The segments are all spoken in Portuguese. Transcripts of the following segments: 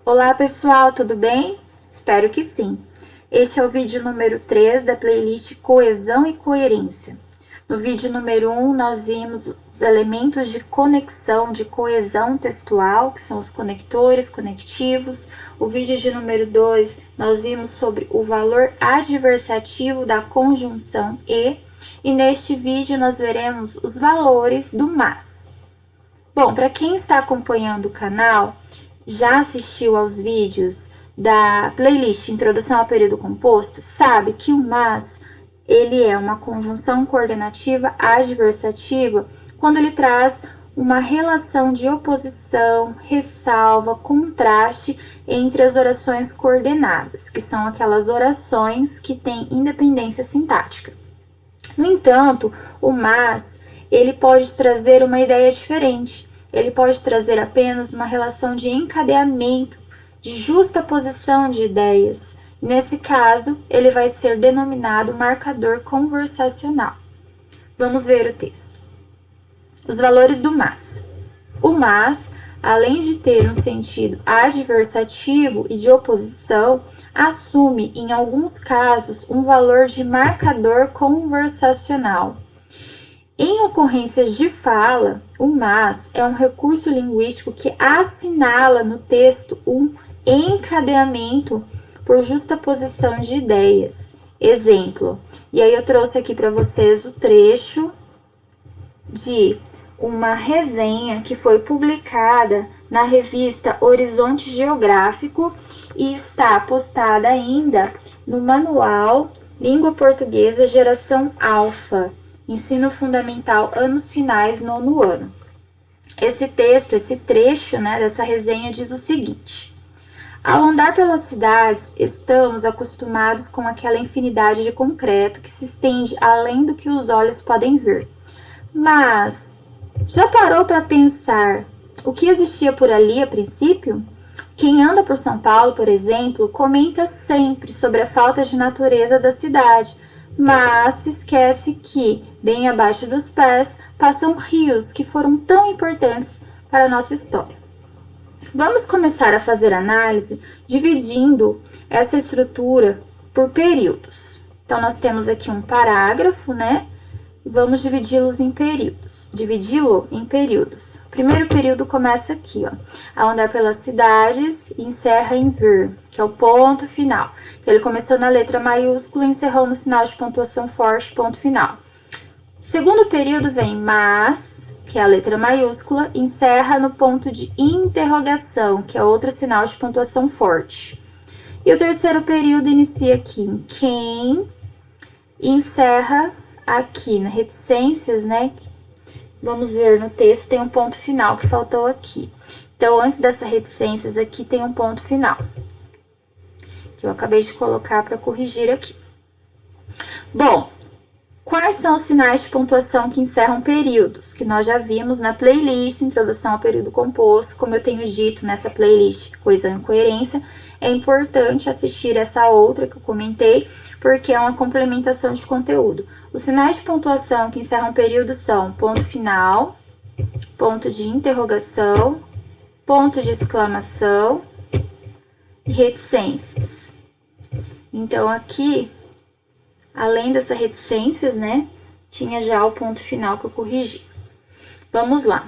Olá pessoal, tudo bem? Espero que sim. Este é o vídeo número 3 da playlist Coesão e Coerência. No vídeo número 1, nós vimos os elementos de conexão, de coesão textual, que são os conectores, conectivos. O vídeo de número 2, nós vimos sobre o valor adversativo da conjunção e neste vídeo nós veremos os valores do mas. Bom, para quem está acompanhando o canal, já assistiu aos vídeos da playlist Introdução ao Período Composto, sabe que o mas, ele é uma conjunção coordenativa adversativa quando ele traz uma relação de oposição, ressalva, contraste entre as orações coordenadas, que são aquelas orações que têm independência sintática. No entanto, o mas, ele pode trazer uma ideia diferente. Ele pode trazer apenas uma relação de encadeamento, de justaposição de ideias. Nesse caso, ele vai ser denominado marcador conversacional. Vamos ver o texto. Os valores do mas. O mas, além de ter um sentido adversativo e de oposição, assume, em alguns casos, um valor de marcador conversacional. Em ocorrências de fala, o mas é um recurso linguístico que assinala no texto um encadeamento por justaposição de ideias. Exemplo, e aí eu trouxe aqui para vocês o trecho de uma resenha que foi publicada na revista Horizonte Geográfico e está postada ainda no manual Língua Portuguesa Geração Alfa, Ensino Fundamental, anos finais, 9º ano. Esse texto, esse trecho, dessa resenha diz o seguinte: ao andar pelas cidades, estamos acostumados com aquela infinidade de concreto que se estende além do que os olhos podem ver. Mas, já parou para pensar o que existia por ali a princípio? Quem anda por São Paulo, por exemplo, comenta sempre sobre a falta de natureza da cidade, mas se esquece que, bem abaixo dos pés, passam rios que foram tão importantes para a nossa história. Vamos começar a fazer análise dividindo essa estrutura por períodos. Então, nós temos aqui um parágrafo, Vamos dividi-lo em períodos. O primeiro período começa aqui, ao andar pelas cidades e encerra em vir, que é o ponto final. Então, ele começou na letra maiúscula e encerrou no sinal de pontuação forte, ponto final. O segundo período vem mas, que é a letra maiúscula, e encerra no ponto de interrogação, que é outro sinal de pontuação forte. E o terceiro período inicia aqui em quem e encerra aqui na reticências, Vamos ver no texto, tem um ponto final que faltou aqui. Então, antes dessa reticências aqui, tem um ponto final, que eu acabei de colocar para corrigir aqui. Bom, quais são os sinais de pontuação que encerram períodos? Que nós já vimos na playlist Introdução ao Período Composto. Como eu tenho dito nessa playlist Coesão e Coerência, é importante assistir essa outra que eu comentei, porque é uma complementação de conteúdo. Os sinais de pontuação que encerram período são ponto final, ponto de interrogação, ponto de exclamação e reticências. Então, aqui, além dessas reticências, tinha já o ponto final que eu corrigi. Vamos lá.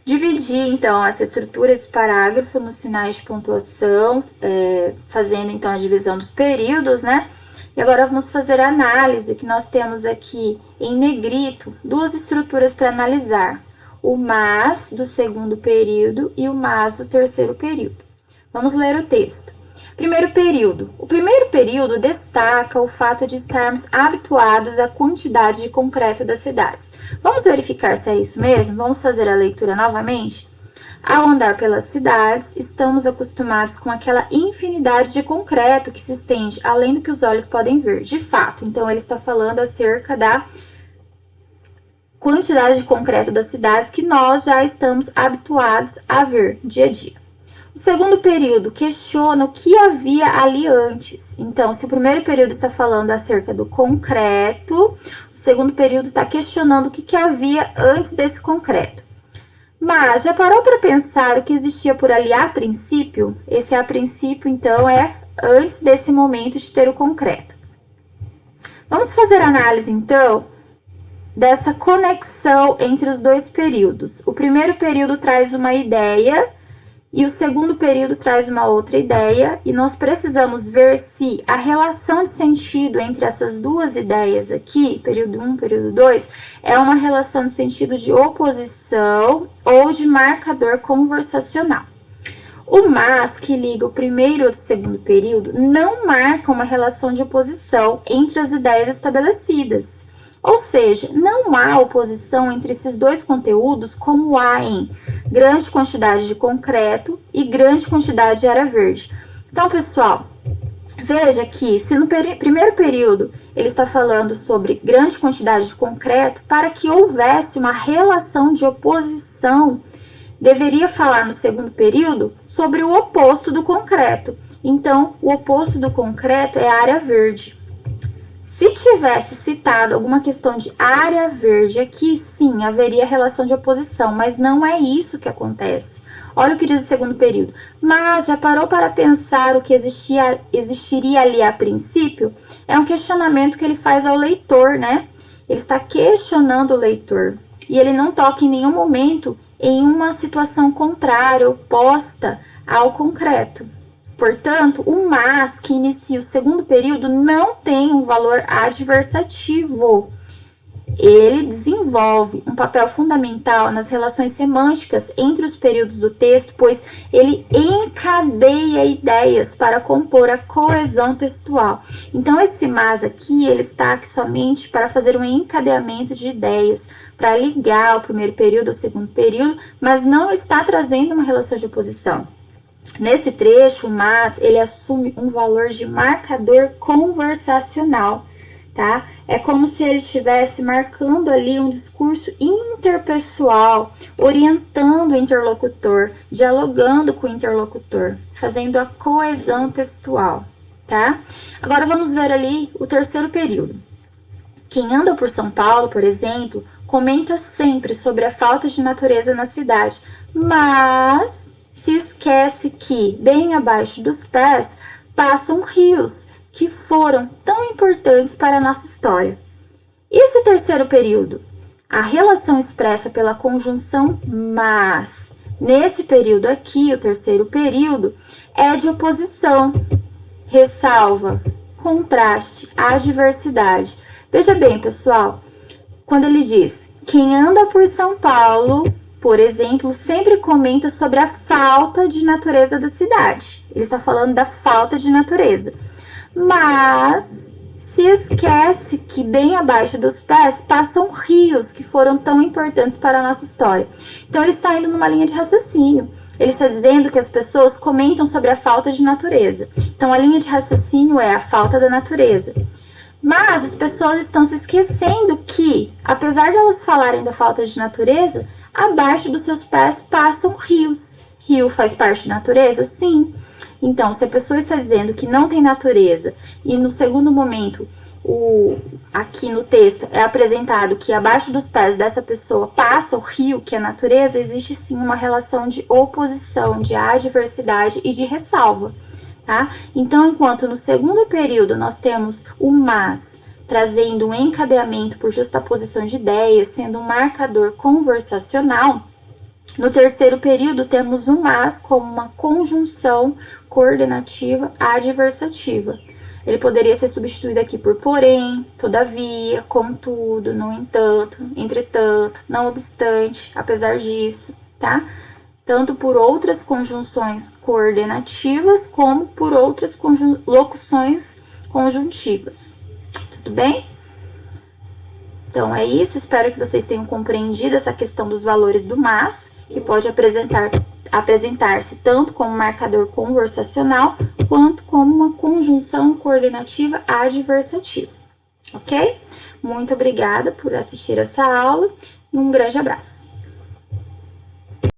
Dividir, então, essa estrutura, esse parágrafo nos sinais de pontuação, fazendo, então, a divisão dos períodos, E agora vamos fazer a análise, que nós temos aqui em negrito duas estruturas para analisar. O mas do segundo período e o mas do terceiro período. Vamos ler o texto. Primeiro período. O primeiro período destaca o fato de estarmos habituados à quantidade de concreto das cidades. Vamos verificar se é isso mesmo? Vamos fazer a leitura novamente? Ao andar pelas cidades, estamos acostumados com aquela infinidade de concreto que se estende além do que os olhos podem ver. De fato, então ele está falando acerca da quantidade de concreto das cidades que nós já estamos habituados a ver dia a dia. O segundo período questiona o que havia ali antes. Então, se o primeiro período está falando acerca do concreto, o segundo período está questionando o que havia antes desse concreto. Mas já parou para pensar o que existia por ali a princípio? Esse a princípio, então, é antes desse momento de ter o concreto. Vamos fazer análise, então, dessa conexão entre os dois períodos. O primeiro período traz uma ideia e o segundo período traz uma outra ideia, e nós precisamos ver se a relação de sentido entre essas duas ideias aqui, período 1, período 2, é uma relação de sentido de oposição ou de marcador conversacional. O mas, que liga o primeiro e o segundo período, não marca uma relação de oposição entre as ideias estabelecidas. Ou seja, não há oposição entre esses dois conteúdos como há em grande quantidade de concreto e grande quantidade de área verde. Então, pessoal, veja que se no primeiro período ele está falando sobre grande quantidade de concreto, para que houvesse uma relação de oposição, deveria falar no segundo período sobre o oposto do concreto. Então, o oposto do concreto é a área verde. Se tivesse citado alguma questão de área verde aqui, sim, haveria relação de oposição, mas não é isso que acontece. Olha o que diz o segundo período. Mas já parou para pensar o que existiria ali a princípio? É um questionamento que ele faz ao leitor, né? Ele está questionando o leitor. E ele não toca em nenhum momento em uma situação contrária, oposta ao concreto. Portanto, o mas que inicia o segundo período não tem um valor adversativo. Ele desenvolve um papel fundamental nas relações semânticas entre os períodos do texto, pois ele encadeia ideias para compor a coesão textual. Então, esse mas aqui, ele está aqui somente para fazer um encadeamento de ideias, para ligar o primeiro período ao segundo período, mas não está trazendo uma relação de oposição. Nesse trecho, o mas, ele assume um valor de marcador conversacional, tá? É como se ele estivesse marcando ali um discurso interpessoal, orientando o interlocutor, dialogando com o interlocutor, fazendo a coesão textual, tá? Agora vamos ver ali o terceiro período. Quem anda por São Paulo, por exemplo, comenta sempre sobre a falta de natureza na cidade, mas se esquece que, bem abaixo dos pés, passam rios que foram tão importantes para a nossa história. E esse terceiro período? A relação expressa pela conjunção mas. Nesse período aqui, o terceiro período, é de oposição, ressalva, contraste, adversidade. Veja bem, pessoal, quando ele diz, quem anda por São Paulo, por exemplo, sempre comenta sobre a falta de natureza da cidade. Ele está falando da falta de natureza. Mas se esquece que bem abaixo dos pés passam rios que foram tão importantes para a nossa história. Então, ele está indo numa linha de raciocínio. Ele está dizendo que as pessoas comentam sobre a falta de natureza. Então, a linha de raciocínio é a falta da natureza. Mas as pessoas estão se esquecendo que, apesar de elas falarem da falta de natureza, abaixo dos seus pés passam rios. Rio faz parte da natureza? Sim. Então, se a pessoa está dizendo que não tem natureza e no segundo momento, aqui no texto, é apresentado que abaixo dos pés dessa pessoa passa o rio, que é a natureza, existe sim uma relação de oposição, de adversidade e de ressalva, tá? Então, enquanto no segundo período nós temos o mas, trazendo um encadeamento por justaposição de ideias, sendo um marcador conversacional, no terceiro período temos o mas como uma conjunção coordenativa adversativa. Ele poderia ser substituído aqui por porém, todavia, contudo, no entanto, entretanto, não obstante, apesar disso, tá? Tanto por outras conjunções coordenativas como por outras locuções conjuntivas. Tudo bem? Então, é isso. Espero que vocês tenham compreendido essa questão dos valores do mas, que pode apresentar-se tanto como marcador conversacional, quanto como uma conjunção coordenativa adversativa. Ok? Muito obrigada por assistir essa aula e um grande abraço.